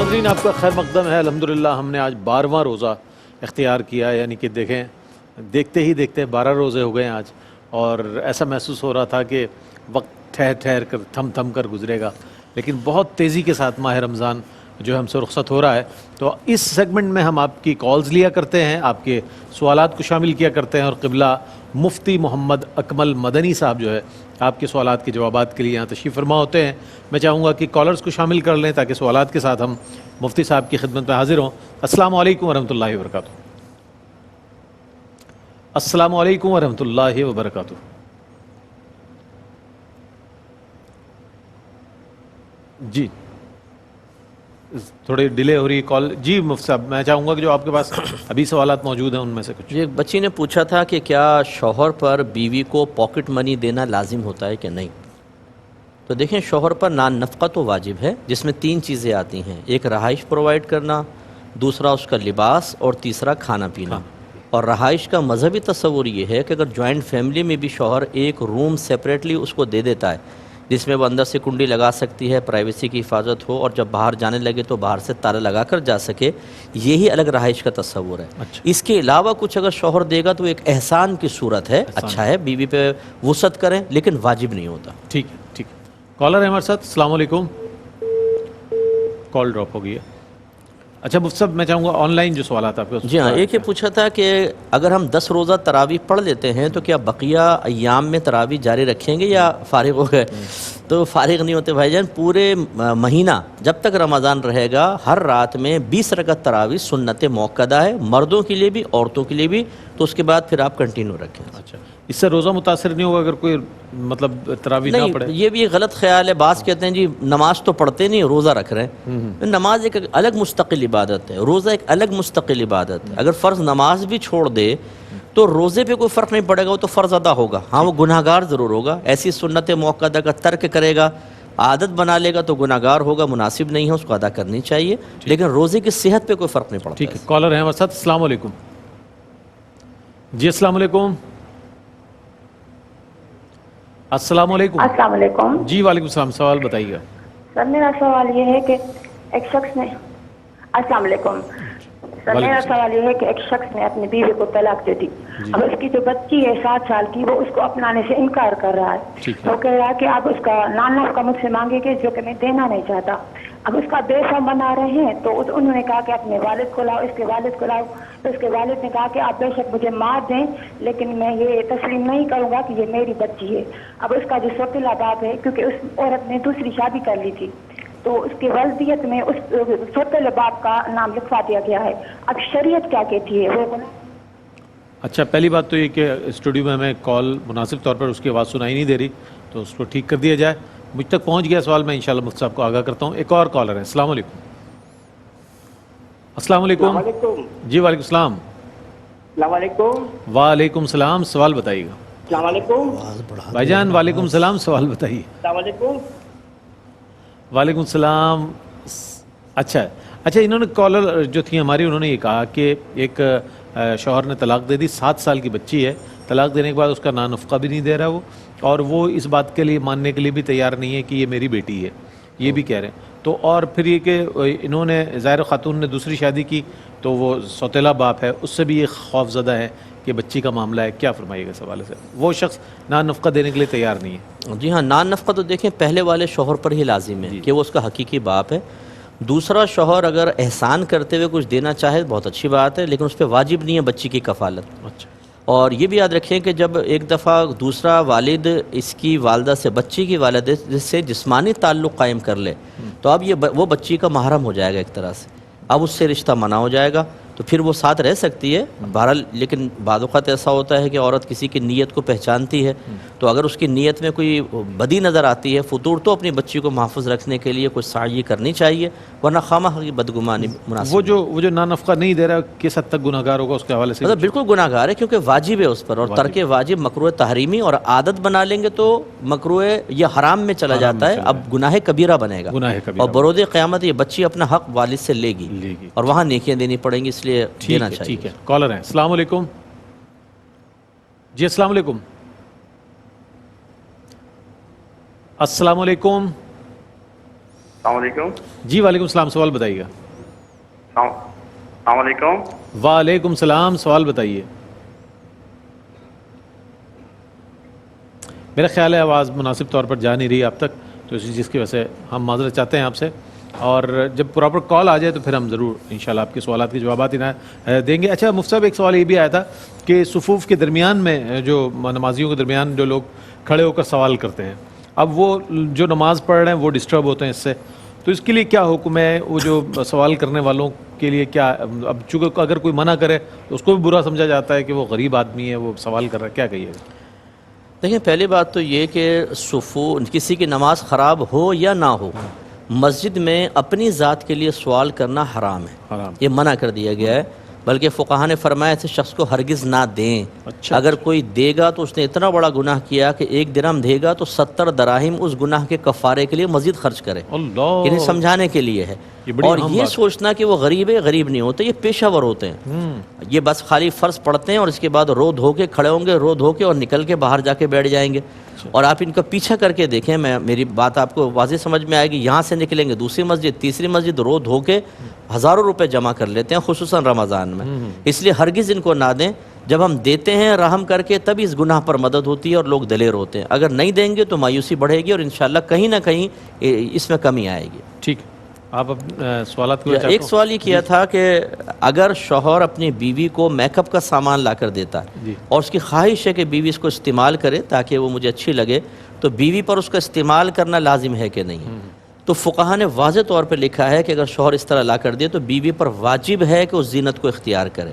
ناظرین آپ کا خیر مقدم ہے. الحمدللہ ہم نے آج 12واں روزہ اختیار کیا ہے، یعنی کہ دیکھیں دیکھتے ہی دیکھتے 12 روزے ہو گئے ہیں آج، اور ایسا محسوس ہو رہا تھا کہ وقت ٹھہر ٹھہر کر تھم تھم کر گزرے گا، لیکن بہت تیزی کے ساتھ ماہ رمضان جو ہے ہم سے رخصت ہو رہا ہے. تو اس سیگمنٹ میں ہم آپ کی کالز لیا کرتے ہیں، آپ کے سوالات کو شامل کیا کرتے ہیں، اور قبلہ مفتی محمد اکمل مدنی صاحب جو ہے آپ کے سوالات کے جوابات کے لیے یہاں تشریف فرما ہوتے ہیں. میں چاہوں گا کہ کالرز کو شامل کر لیں تاکہ سوالات کے ساتھ ہم مفتی صاحب کی خدمت میں حاضر ہوں. السلام علیکم ورحمۃ اللہ وبرکاتہ. السلام علیکم ورحمۃ اللہ وبرکاتہ. جی تھوڑی ڈیلے ہو رہی ہے کال. جی مفتی صاحب میں چاہوں گا کہ جو آپ کے پاس ابھی سوالات موجود ہیں ان میں سے کچھ. ایک بچی نے پوچھا تھا کہ کیا شوہر پر بیوی کو پاکٹ منی دینا لازم ہوتا ہے کہ نہیں. تو دیکھیں شوہر پر نان نفقہ تو واجب ہے، جس میں 3 چیزیں آتی ہیں، ایک رہائش پرووائڈ کرنا، دوسرا اس کا لباس، اور تیسرا کھانا پینا. اور رہائش کا مذہبی تصور یہ ہے کہ اگر جوائنٹ فیملی میں بھی شوہر ایک روم سیپریٹلی اس کو دے دیتا ہے جس میں وہ اندر سے کنڈی لگا سکتی ہے، پرائیویسی کی حفاظت ہو، اور جب باہر جانے لگے تو باہر سے تالا لگا کر جا سکے، یہی الگ رہائش کا تصور ہے. اس کے علاوہ کچھ اگر شوہر دے گا تو ایک احسان کی صورت ہے، اچھا ہے، بیوی پہ وسعت کریں لیکن واجب نہیں ہوتا. ٹھیک ہے ٹھیک ہے. کالر ہے ہمارے ساتھ. السلام علیکم. کال ڈراپ ہو گئی ہے. اچھا مفتی صاحب میں چاہوں گا آن لائن جو سوالات آپ کے. جی ہاں، ایک یہ پوچھا تھا کہ اگر ہم 10 روزہ تراویح پڑھ لیتے ہیں تو کیا بقیہ ایام میں تراویح جاری رکھیں گے یا فارغ ہو گئے؟ تو فارغ نہیں ہوتے بھائی جان. پورے مہینہ جب تک رمضان رہے گا ہر رات میں 20 رکعت تراویح سنت موقدہ ہے، مردوں کے لیے بھی عورتوں کے لیے بھی. تو اس کے بعد پھر آپ کنٹینیو رکھیں. اچھا اس سے روزہ متاثر نہیں ہوگا اگر کوئی مطلب تراویح نہ پڑھے؟ نہیں، یہ بھی ایک غلط خیال ہے. بعض کہتے ہیں جی نماز تو پڑھتے نہیں، روزہ رکھ رہے ہیں. نماز ایک الگ مستقل عبادت ہے، روزہ ایک الگ مستقل عبادت ہے. اگر فرض نماز بھی چھوڑ دے تو روزے پہ کوئی فرق نہیں پڑے گا، وہ تو فرض ادا ہوگا. ہاں وہ گناہ گار ضرور ہوگا. ایسی سنت موقدہ کا ترک کرے گا، عادت بنا لے گا تو گناہ گار ہوگا، مناسب نہیں ہے، اس کو ادا کرنی چاہیے، لیکن روزے کی صحت پہ کوئی فرق نہیں پڑتا. ٹھیک ہے. کالر ہیں ہمارے ساتھ. السلام علیکم. جی السلام علیکم. السلام علیکم. السلام علیکم. جی وعلیکم السلام. سوال بتائیے گا. سر میرا سوال یہ ہے کہ ایک شخص نے السلام علیکم. سر میرا سوال یہ ہے کہ ایک شخص نے اپنی بیوی کو طلاق دے دی. اب اس کی جو بچی ہے 7 سال کی، وہ اس کو اپنانے سے انکار کر رہا ہے. وہ کہہ رہا ہے کہ آپ اس کا نان نفقہ مجھ سے مانگیں گے جو کہ میں دینا نہیں چاہتا. اب اس کا بیٹا بنا رہے ہیں تو انہوں نے کہا کہ اپنے والد کو لاؤ، اس کے والد کو لاؤ. تو اس کے والد نے کہا کہ آپ بے شک مجھے مار دیں لیکن میں یہ تسلیم نہیں کروں گا کہ یہ میری بچی ہے. اب اس کا جو سوتیلا باپ ہے، کیونکہ اس عورت نے دوسری شادی کر لی تھی، تو اس کی والدیت میں اس سوتیلے باپ کا نام لکھوا دیا گیا ہے. اب شریعت کیا کہتی ہے وہ؟ اچھا پہلی بات تو یہ کہ اسٹوڈیو میں ہمیں کال مناسب طور پر اس کی آواز سنائی نہیں دے رہی، تو اس کو ٹھیک کر دیا جائے. مجھ تک پہنچ گیا سوال، میں انشاءاللہ مفتی صاحب کو آگاہ کرتا ہوں. ایک اور کالر ہے. السلام علیکم. السلام علیکم. جی وعلیکم السلام. السلام علیکم. وعلیکم السلام. سوال بتائیے گا. السلام علیکم بھائی جان وعلیکم السلام. سوال بتائیے. السلام علیکم. وعلیکم السلام. اچھا انہوں نے کالر جو تھی ہماری، انہوں نے یہ کہا کہ ایک شوہر نے طلاق دے دی، 7 سال کی بچی ہے، طلاق دینے کے بعد اس کا نان نفقہ بھی نہیں دے رہا وہ، اور وہ اس بات کے لیے ماننے کے لیے بھی تیار نہیں ہے کہ یہ میری بیٹی ہے، یہ بھی کہہ رہے ہیں. تو اور پھر یہ کہ انہوں نے ظاہر خاتون نے دوسری شادی کی تو وہ سوتیلا باپ ہے، اس سے بھی یہ خوف زدہ ہے کہ بچی کا معاملہ ہے. کیا فرمائیے گا اس حوالے سے؟ وہ شخص نان نفقہ دینے کے لیے تیار نہیں ہے. جی ہاں، نان نفقہ تو دیکھیں پہلے والے شوہر پر ہی لازم ہے کہ وہ اس کا حقیقی باپ ہے. دوسرا شوہر اگر احسان کرتے ہوئے کچھ دینا چاہے بہت اچھی بات ہے، لیکن اس پہ واجب نہیں ہے بچی کی کفالت. اچھا. اور یہ بھی یاد رکھیں کہ جب ایک دفعہ دوسرا والد اس کی والدہ سے بچی کی والدہ سے جسمانی تعلق قائم کر لے تو اب وہ بچی کا محرم ہو جائے گا ایک طرح سے. اب اس سے رشتہ منع ہو جائے گا، تو پھر وہ ساتھ رہ سکتی ہے بہرحال. لیکن بعض اوقات ایسا ہوتا ہے کہ عورت کسی کی نیت کو پہچانتی ہے، تو اگر اس کی نیت میں کوئی بدی نظر آتی ہے فطور، تو اپنی بچی کو محفوظ رکھنے کے لیے کچھ سعی کرنی چاہیے، ورنہ خواہ کی بدگمانی مناسب. وہ جو نان نفقہ نہیں دے رہا کس حد تک گناہ گار ہوگا اس کے حوالے سے؟ مطلب بالکل گناہ گار ہے، کیونکہ واجب ہے اس پر، اور ترک واجب مکروہ تحریمی، اور عادت بنا لیں گے تو مکروہ یہ حرام میں چلا جاتا ہے. اب گناہ کبیرہ بنے گا، اور بروز قیامت یہ بچی اپنا حق والد سے لے گی، اور وہاں نیکیاں دینی پڑیں گی، اس لیے دینا چاہیے. ٹھیک ہے. کالر ہیں. السلام علیکم. جی السلام علیکم. السلام علیکم. السلام علیکم. جی وعلیکم السلام، سوال بتائیے گا. السلام علیکم. وعلیکم السلام، سوال بتائیے. میرا خیال ہے آواز مناسب طور پر جا نہیں رہی آپ تک، تو اسی چیز کی وجہ سے ہم معذرت چاہتے ہیں آپ سے، اور جب پراپر کال آ جائے تو پھر ہم ضرور انشاءاللہ آپ کے سوالات کے جوابات دیں گے. اچھا مفتی صاحب، ایک سوال یہ بھی آیا تھا کہ صفوف کے درمیان میں جو نمازیوں کے درمیان جو لوگ کھڑے ہو کر سوال کرتے ہیں، اب وہ جو نماز پڑھ رہے ہیں وہ ڈسٹرب ہوتے ہیں اس سے، تو اس کے لیے کیا حکم ہے؟ وہ جو سوال کرنے والوں کے لیے کیا، اب چونکہ اگر کوئی منع کرے تو اس کو بھی برا سمجھا جاتا ہے کہ وہ غریب آدمی ہے، وہ سوال کر رہا ہے، کیا کہیے گا؟ دیکھیں، پہلی بات تو یہ کہ کسی کی نماز خراب ہو یا نہ ہو، مسجد میں اپنی ذات کے لیے سوال کرنا حرام ہے، یہ منع کر دیا گیا ہے. بلکہ فقہاء نے فرمایا ایسے شخص کو ہرگز نہ دیں. اگر کوئی دے گا تو اس نے اتنا بڑا گناہ کیا کہ 1 درہم دے گا تو 70 دراہم اس گناہ کے کفارے کے لیے مزید خرچ کرے. انہیں سمجھانے کے لیے ہے. اور یہ سوچنا کہ وہ غریب ہے، غریب نہیں ہوتے، یہ پیشہ ور ہوتے ہیں. یہ بس خالی فرض پڑھتے ہیں اور اس کے بعد رو دھو کے کھڑے ہوں گے، رو دھو کے اور نکل کے باہر جا کے بیٹھ جائیں گے. اور آپ ان کا پیچھا کر کے دیکھیں، میری بات آپ کو واضح سمجھ میں آئے گی. یہاں سے نکلیں گے دوسری مسجد، تیسری مسجد، رو دھو کے ہزاروں روپے جمع کر لیتے ہیں، خصوصاً رمضان میں. اس لیے ہرگز ان کو نہ دیں. جب ہم دیتے ہیں رحم کر کے تب اس گناہ پر مدد ہوتی ہے اور لوگ دلیر ہوتے ہیں. اگر نہیں دیں گے تو مایوسی بڑھے گی اور انشاءاللہ کہیں نہ کہیں اس میں کمی آئے گی. ٹھیک، آپ سوالات کو ایک سوال یہ کیا تھا کہ اگر شوہر اپنی بیوی کو میک اپ کا سامان لا کر دیتا ہے اور اس کی خواہش ہے کہ بیوی اس کو استعمال کرے تاکہ وہ مجھے اچھی لگے، تو بیوی پر اس کا استعمال کرنا لازم ہے کہ نہیں؟ تو فقہاء نے واضح طور پہ لکھا ہے کہ اگر شوہر اس طرح لا کر دے تو بیوی پر واجب ہے کہ اس زینت کو اختیار کرے،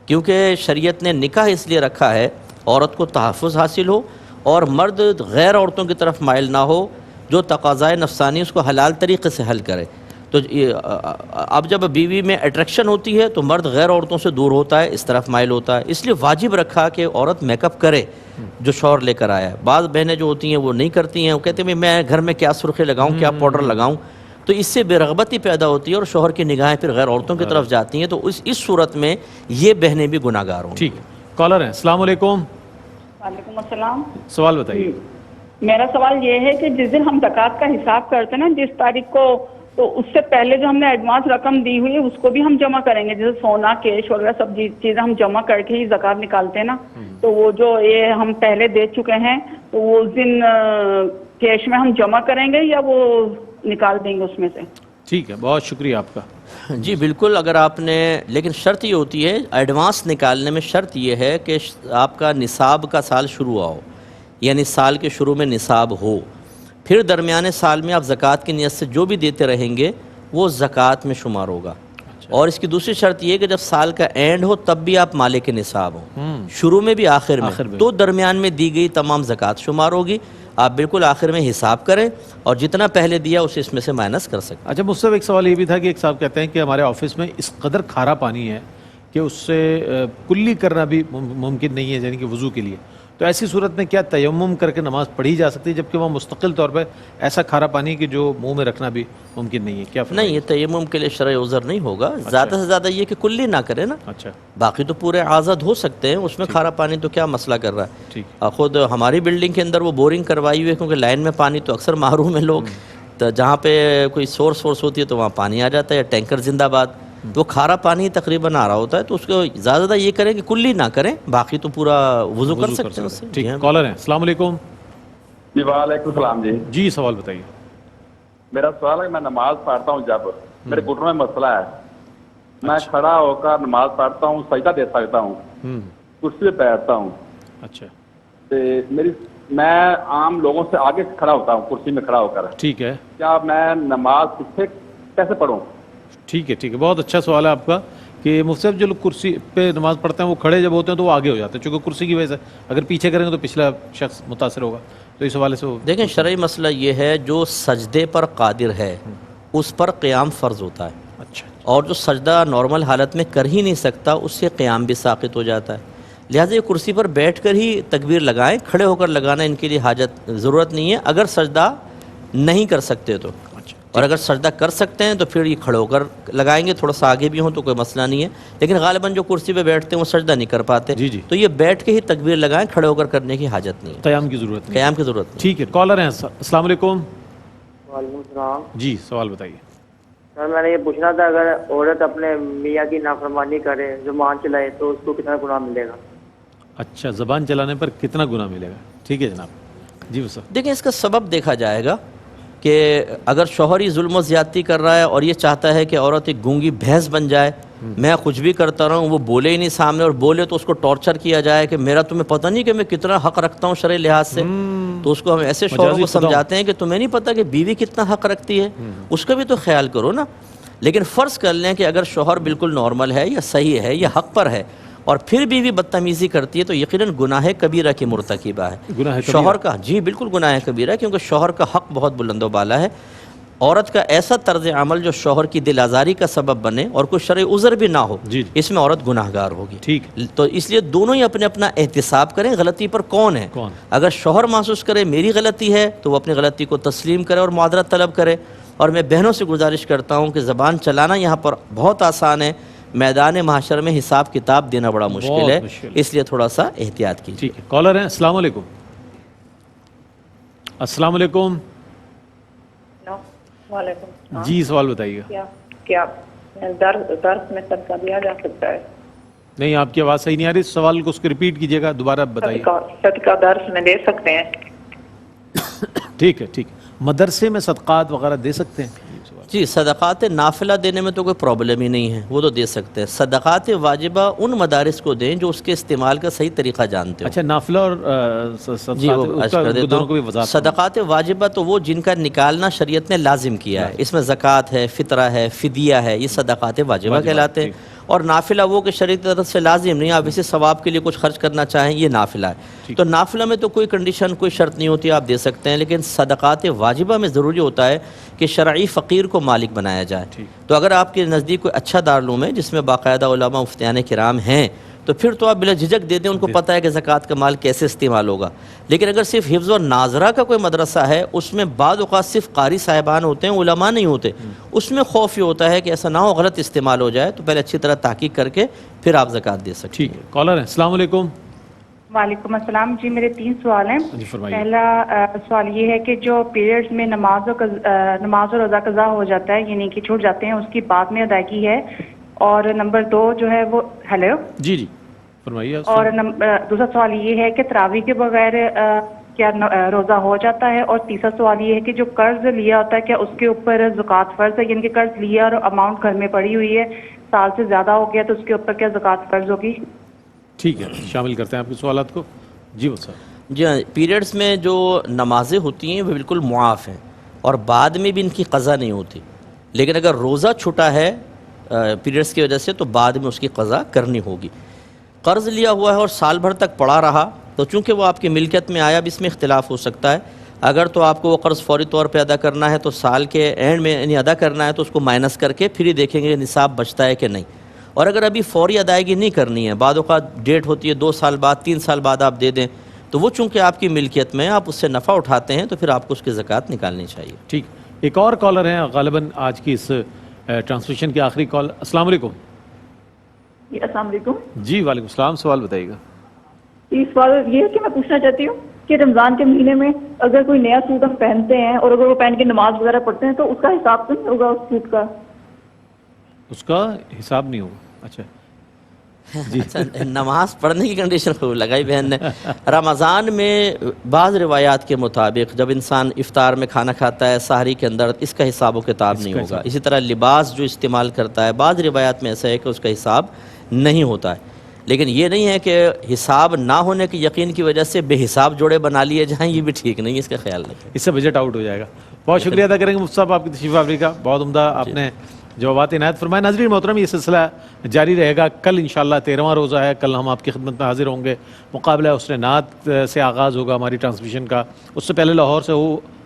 کیونکہ شریعت نے نکاح اس لیے رکھا ہے عورت کو تحفظ حاصل ہو اور مرد غیر عورتوں کی طرف مائل نہ ہو، جو تقاضائے نفسانی اس کو حلال طریقے سے حل کرے. تو اب جب بیوی میں اٹریکشن ہوتی ہے تو مرد غیر عورتوں سے دور ہوتا ہے، اس طرف مائل ہوتا ہے. اس لیے واجب رکھا کہ عورت میک اپ کرے جو شوہر لے کر آیا ہے. بعض بہنیں جو ہوتی ہیں وہ نہیں کرتی ہیں، وہ کہتے ہیں میں گھر میں کیا سرخی لگاؤں، کیا پاؤڈر لگاؤں. تو اس سے بے رغبتی پیدا ہوتی ہے اور شوہر کی نگاہیں پھر غیر عورتوں کی طرف جاتی ہیں. تو اس صورت میں یہ بہنیں بھی گناہ گار ہوں. ٹھیک، کالر ہیں. السلام علیکم. وعلیکم السلام. سوال بتائیے. میرا سوال یہ ہے کہ جس دن ہم زکوٰۃ کا حساب کرتے ہیں نا، جس تاریخ کو، تو اس سے پہلے جو ہم نے ایڈوانس رقم دی ہوئی ہے اس کو بھی ہم جمع کریں گے، جیسے سونا، کیش وغیرہ سب چیزیں ہم جمع کر کے ہی زکوٰۃ نکالتے ہیں نا. تو وہ جو یہ ہم پہلے دے چکے ہیں تو وہ اس دن کیش میں ہم جمع کریں گے یا وہ نکال دیں گے اس میں سے؟ ٹھیک ہے، بہت شکریہ آپ کا. جی بالکل، اگر آپ نے، لیکن شرط یہ ہوتی ہے ایڈوانس نکالنے میں، شرط یہ ہے کہ آپ کا نصاب کا سال شروع ہو، یعنی سال کے شروع میں نصاب ہو. پھر درمیانے سال میں آپ زکوٰۃ کی نیت سے جو بھی دیتے رہیں گے وہ زکوٰۃ میں شمار ہوگا. اور اس کی دوسری شرط یہ کہ جب سال کا اینڈ ہو تب بھی آپ مالک نصاب ہوں، شروع میں بھی آخر میں، تو درمیان میں دی گئی تمام زکوٰۃ شمار ہوگی. آپ بالکل آخر میں حساب کریں اور جتنا پہلے دیا اسے اس میں سے مائنس کر سکتے. اچھا مصطفیٰ، ایک سوال یہ بھی تھا کہ ایک صاحب کہتے ہیں کہ ہمارے آفس میں اس قدر کھارا پانی ہے کہ اس سے کلی کرنا بھی ممکن نہیں ہے، یعنی کہ وضو کے لیے. تو ایسی صورت میں کیا تیمم کر کے نماز پڑھی جا سکتی ہے جبکہ وہاں مستقل طور پہ ایسا کھارا پانی کہ جو منہ میں رکھنا بھی ممکن نہیں ہے؟ کیا نہیں، یہ تیمم کے لیے شرعی عذر نہیں ہوگا. زیادہ سے زیادہ یہ کہ کلی نہ کرے نا. اچھا، باقی تو پورے آزاد ہو سکتے ہیں، اس میں کھارا پانی تو کیا مسئلہ کر رہا ہے. ٹھیک، خود ہماری بلڈنگ کے اندر وہ بورنگ کروائی ہوئی ہے کیونکہ لائن میں پانی تو اکثر محروم ہیں لوگ. تو جہاں پہ کوئی سورس ہوتی ہے تو وہاں پانی آ جاتا ہے، یا ٹینکر زندہ باد، تو کھارا پانی تقریباً آ رہا ہوتا ہے. تو اس کو زیادہ یہ کریں کہ کلی نہ کریں، باقی تو پورا وضو کر سکتے ہیں اس سے. ٹھیک، کالر ہیں. السلام علیکم. جی وعلیکم السلام. جی سوال بتائیے. میرا سوال ہے کہ میں نماز پڑھتا ہوں، جب میرے گھٹنوں میں مسئلہ ہے، میں کھڑا ہو کر نماز پڑھتا ہوں، سجدہ دے سکتا ہوں، کرسی پہ بیٹھتا ہوں. اچھا، میں عام لوگوں سے آگے کھڑا ہوتا ہوں کرسی میں کھڑا ہو کر. ٹھیک ہے. کیا میں نماز پیچھے کیسے پڑھوں؟ ٹھیک ہے، ٹھیک ہے، بہت اچھا سوال ہے آپ کا کہ مفتی صاحب جو لوگ کرسی پہ نماز پڑھتے ہیں وہ کھڑے جب ہوتے ہیں تو وہ آگے ہو جاتے ہیں، چونکہ کرسی کی وجہ سے اگر پیچھے کریں گے تو پچھلا شخص متاثر ہوگا. تو اس حوالے سے دیکھیں، شرعی مسئلہ یہ ہے جو سجدے پر قادر ہے اس پر قیام فرض ہوتا ہے. اچھا، اور جو سجدہ نارمل حالت میں کر ہی نہیں سکتا اس سے قیام بھی ساقط ہو جاتا ہے. لہٰذا یہ کرسی پر بیٹھ کر ہی تکبیر لگائیں، کھڑے ہو کر لگانا ان کے لیے ضرورت نہیں ہے اگر سجدہ نہیں کر سکتے تو. اور اگر سجدہ کر سکتے ہیں تو پھر یہ کھڑے ہو کر لگائیں گے، تھوڑا سا آگے بھی ہوں تو کوئی مسئلہ نہیں ہے. لیکن غالباً جو کرسی پہ بیٹھتے ہیں وہ سجدہ نہیں کر پاتے، تو یہ بیٹھ کے ہی تکبیر لگائیں، کھڑے ہو کر کرنے کی حاجت نہیں ہے، قیام کی ضرورت نہیں. قیام کی ضرورت نہیں. ٹھیک ہے، کالر ہیں. السلام علیکم. وعلیکم السلام جی سوال بتائیے. سر میں نے یہ پوچھنا تھا اگر عورت اپنے میاں کی نافرمانی کرے زبان چلائے تو اس کو کتنا گناہ ملے گا؟ اچھا زبان چلانے پر کتنا گناہ ملے گا؟ ٹھیک ہے جناب. جی سر. دیکھیں اس کا سبب دیکھا جائے گا کہ اگر شوہر ہی ظلم و زیادتی کر رہا ہے اور یہ چاہتا ہے کہ عورت ایک گونگی بھینس بن جائے, میں کچھ بھی کرتا رہا ہوں, وہ بولے ہی نہیں سامنے, اور بولے تو اس کو ٹارچر کیا جائے کہ میرا تمہیں پتہ نہیں کہ میں کتنا حق رکھتا ہوں شرعی لحاظ سے, تو اس کو ہم ایسے شوہروں کو سمجھاتے ہیں کہ تمہیں نہیں پتہ کہ بیوی کتنا حق رکھتی ہے, اس کا بھی تو خیال کرو نا. لیکن فرض کر لیں کہ اگر شوہر بالکل نارمل ہے یا صحیح ہے یا حق پر ہے اور پھر بیوی بدتمیزی کرتی ہے تو یقیناً گناہ کبیرہ کی مرتکبہ ہے. شوہر کا جی بالکل گناہ کبیرہ, کیونکہ شوہر کا حق بہت بلند و بالا ہے. عورت کا ایسا طرز عمل جو شوہر کی دل آزاری کا سبب بنے اور کوئی شرعی عذر بھی نہ ہو, اس میں عورت گناہ گار ہوگی. ٹھیک. تو اس لیے دونوں ہی اپنے اپنا احتساب کریں غلطی پر کون ہے. اگر شوہر محسوس کرے میری غلطی ہے تو وہ اپنی غلطی کو تسلیم کرے اور معذرت طلب کرے. اور میں بہنوں سے گزارش کرتا ہوں کہ زبان چلانا یہاں پر بہت آسان ہے, میدان محشر میں حساب کتاب دینا بڑا مشکل ہے, اس لیے تھوڑا سا احتیاط کیجیے. ٹھیک ہے. کالر ہیں. السلام علیکم. السلام علیکم. وعلیکم. جی سوال بتائیے. کیا درس میں صدقہ دیا جا سکتا ہے؟ نہیں آپ کی آواز صحیح نہیں آ رہی, سوال کو اس کو ریپیٹ کیجیے گا, دوبارہ بتائیے. صدقہ درس میں دے سکتے ہیں؟ ٹھیک ہے ٹھیک ہے. مدرسے میں صدقات وغیرہ دے سکتے ہیں؟ جی صدقات نافلہ دینے میں تو کوئی پرابلم ہی نہیں ہے, وہ تو دے سکتے ہیں. صدقات واجبہ ان مدارس کو دیں جو اس کے استعمال کا صحیح طریقہ جانتے ہو. اچھا نافلہ اور دونوں کو بھی وضاحت. صدقات واجبہ تو وہ جن کا نکالنا شریعت نے لازم کیا ہے, اس میں زکوٰۃ ہے, فطرہ ہے, فدیہ ہے, یہ صدقات واجبہ کہلاتے ہیں. اور نافلہ وہ کہ شریعت کی طرف سے لازم نہیں, آپ اسی ثواب کے لیے کچھ خرچ کرنا چاہیں, یہ نافلہ ہے. تو نافلہ میں تو کوئی کنڈیشن کوئی شرط نہیں ہوتی, آپ دے سکتے ہیں. لیکن صدقات واجبہ میں ضروری ہوتا ہے کہ شرعی فقیر کو مالک بنایا جائے. تو اگر آپ کے نزدیک کوئی اچھا دارالعلوم ہے جس میں باقاعدہ علماء مفتیان کرام ہیں تو پھر تو آپ بلا جھجک دے دیں, ان کو پتہ ہے کہ زکوٰۃ کا مال کیسے استعمال ہوگا. لیکن اگر صرف حفظ و ناظرہ کا کوئی مدرسہ ہے, اس میں بعض اوقات صرف قاری صاحبان ہوتے ہیں, علماء نہیں ہوتے, اس میں خوف یہ ہوتا ہے کہ ایسا نہ ہو غلط استعمال ہو جائے, تو پہلے اچھی طرح تحقیق کر کے پھر آپ زکوٰۃ دے سکتے ہیں. ٹھیک ہے. کالر ہیں. السلام علیکم. وعلیکم السلام. جی میرے 3 سوال ہیں. جی فرمائیے. پہلا سوال یہ ہے کہ جو پیریڈز میں نماز و روزہ قضا ہو جاتا ہے, یعنی کہ چھوٹ جاتے ہیں, اس کی بعد میں ادائیگی ہے. اور نمبر 2 جو ہے وہ ہیلو جی جی فرمائیے. اور دوسرا سوال یہ ہے کہ تراویح کے بغیر کیا روزہ ہو جاتا ہے. اور تیسرا سوال یہ ہے کہ جو قرض لیا ہوتا ہے کیا اس کے اوپر زکوٰۃ فرض ہے, یعنی کہ قرض لیا اور اماؤنٹ گھر میں پڑی ہوئی ہے, سال سے زیادہ ہو گیا, تو اس کے اوپر کیا زکوٰۃ فرض ہوگی؟ ٹھیک ہے شامل کرتے ہیں آپ کے سوالات کو. جی وہ سر. جی ہاں, پیریڈز میں جو نمازیں ہوتی ہیں وہ بالکل معاف ہیں اور بعد میں بھی ان کی قضا نہیں ہوتی. لیکن اگر روزہ چھوٹا ہے پیریڈز کی وجہ سے تو بعد میں اس کی قضا کرنی ہوگی. قرض لیا ہوا ہے اور سال بھر تک پڑا رہا تو چونکہ وہ آپ کی ملکیت میں آیا, اب اس میں اختلاف ہو سکتا ہے. اگر تو آپ کو وہ قرض فوری طور پہ ادا کرنا ہے تو سال کے اینڈ میں یعنی ادا کرنا ہے تو اس کو مائنس کر کے پھر ہی دیکھیں گے نصاب بچتا ہے کہ نہیں. اور اگر ابھی فوری ادائیگی نہیں کرنی ہے, بعد اوقات ڈیٹ ہوتی ہے 2 سال بعد 3 سال بعد آپ دے دیں, تو وہ چونکہ آپ کی ملکیت میں آپ اس سے نفع اٹھاتے ہیں تو پھر آپ کو اس کی زکوٰۃ نکالنی چاہیے. ٹھیک. ایک اور کالر ہیں غالباً آج کی اس ٹرانسمیشن کی آخری کال. السلام علیکم. السلام علیکم. جی وعلیکم السلام. سوال بتائیے گا. یہ سوال یہ ہے کہ میں پوچھنا چاہتی ہوں کہ رمضان کے مہینے میں اگر کوئی نیا سوٹ ہم پہنتے ہیں اور اگر وہ پہن کے نماز وغیرہ پڑھتے ہیں تو اس کا حساب تو نہیں ہوگا اس سوٹ کا؟ اس کا حساب نہیں ہوگا. اچھا جی. نماز پڑھنے کی کنڈیشن خوب لگائی بہن نے. رمضان میں بعض روایات کے مطابق جب انسان افطار میں کھانا کھاتا ہے سحری کے اندر, اس کا حساب و کتاب نہیں ہوگا. اسی طرح لباس جو استعمال کرتا ہے بعض روایات میں ایسا ہے کہ اس کا حساب نہیں ہوتا ہے. لیکن یہ نہیں ہے کہ حساب نہ ہونے کے یقین کی وجہ سے بے حساب جوڑے بنا لیے جائیں, یہ بھی ٹھیک نہیں ہے, اس کا خیال رکھیں. اس سے بجٹ آؤٹ ہو جائے گا. بہت شکریہ ادا کریں گے مفتی صاحب آپ کی تشریف آوری کا, بہت عمدہ آپ نے جوابات عنایت فرمائے. ناظرین محترم یہ سلسلہ جاری رہے گا. کل انشاءاللہ 13واں روزہ ہے, کل ہم آپ کی خدمت میں حاضر ہوں گے. مقابلہ حسن نعت سے آغاز ہوگا ہماری ٹرانسمیشن کا. اس سے پہلے لاہور سے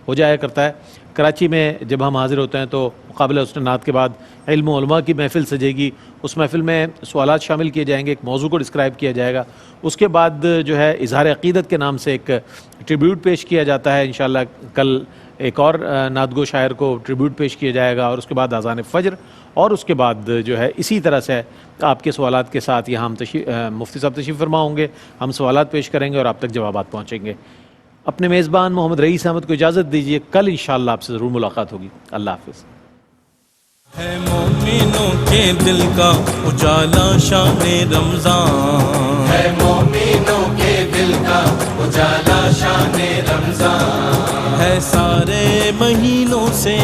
ہو جایا کرتا ہے. کراچی میں جب ہم حاضر ہوتے ہیں تو مقابلہ حسن نعت کے بعد علم و علماء کی محفل سجے گی. اس محفل میں سوالات شامل کیے جائیں گے, ایک موضوع کو ڈسکرائب کیا جائے گا. اس کے بعد جو ہے اظہار عقیدت کے نام سے ایک ٹریبیوٹ پیش کیا جاتا ہے. انشاءاللہ کل ایک اور نعت گو شاعر کو ٹریبیوٹ پیش کیا جائے گا. اور اس کے بعد اذان فجر, اور اس کے بعد جو ہے اسی طرح سے آپ کے سوالات کے ساتھ یہاں ہم مفتی صاحب تشریف فرما ہوں گے. ہم سوالات پیش کریں گے اور آپ تک جوابات پہنچیں گے. اپنے میزبان محمد رئیس احمد کو اجازت دیجیے، کل انشاءاللہ آپ سے ضرور ملاقات ہوگی. اللہ حافظ. ہے مومنوں کے دل کا اجالا شان رمضان، ہے مومنوں کے دل کا اجالا شان رمضان، ہے سارے مہینوں سے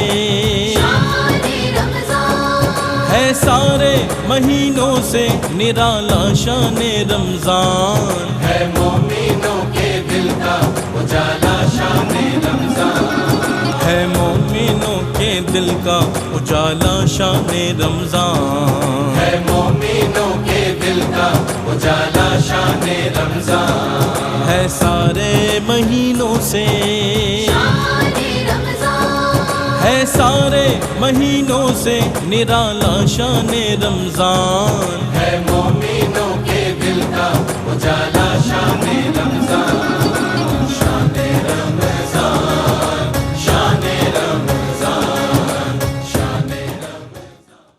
ہے سارے مہینوں سے نرالا شان رمضان، ہے مومنوں کے دل کا اجالا شان رمضان، ہے مومنوں کے دل کا اجالا شان رمضان، ہے مومنوں کے دل کا اجالا شان رمضان، ہے سارے مہینوں سے ہے سارے مہینوں سے نرالا شان رمضان، ہے